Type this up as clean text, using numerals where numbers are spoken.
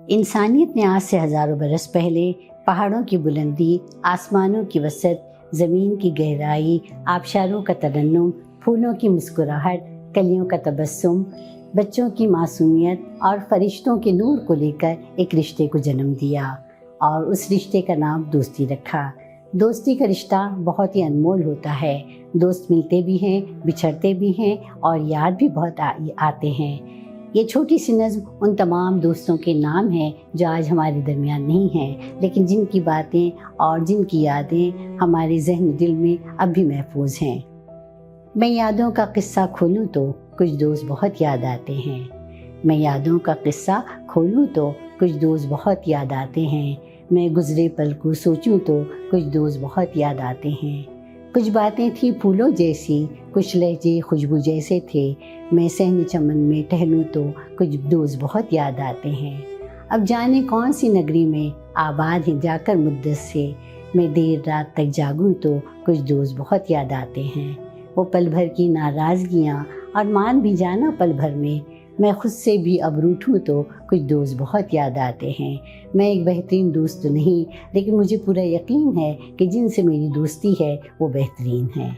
انسانیت نے آج سے ہزاروں برس پہلے پہاڑوں کی بلندی، آسمانوں کی وسعت، زمین کی گہرائی، آبشاروں کا ترنم، پھولوں کی مسکراہٹ، کلیوں کا تبسم، بچوں کی معصومیت اور فرشتوں کے نور کو لے کر ایک رشتے کو جنم دیا اور اس رشتے کا نام دوستی رکھا۔ دوستی کا رشتہ بہت ہی انمول ہوتا ہے۔ دوست ملتے بھی ہیں، بچھڑتے بھی ہیں اور یاد بھی بہت آتے ہیں۔ یہ چھوٹی سی نظم ان تمام دوستوں کے نام ہیں جو آج ہمارے درمیان نہیں ہیں، لیکن جن کی باتیں اور جن کی یادیں ہمارے ذہن و دل میں اب بھی محفوظ ہیں۔ میں یادوں کا قصہ کھولوں تو کچھ دوست بہت یاد آتے ہیں۔ میں یادوں کا قصہ کھولوں تو کچھ دوست بہت یاد آتے ہیں۔ میں گزرے پل کو سوچوں تو کچھ دوست بہت یاد آتے ہیں۔ کچھ باتیں تھیں پھولوں جیسی، کچھ لہجے خوشبو جیسے تھے۔ میں صحن چمن میں ٹہلوں تو کچھ دوست بہت یاد آتے ہیں۔ اب جانے کون سی نگری میں آباد ہیں جا کر مدت سے، میں دیر رات تک جاگوں تو کچھ دوست بہت یاد آتے ہیں۔ وہ پل بھر کی ناراضگیاں اور مان بھی جانا پل بھر میں خود سے بھی اب روٹھوں تو کچھ دوست بہت یاد آتے ہیں۔ میں ایک بہترین دوست تو نہیں، لیکن مجھے پورا یقین ہے کہ جن سے میری دوستی ہے وہ بہترین ہے۔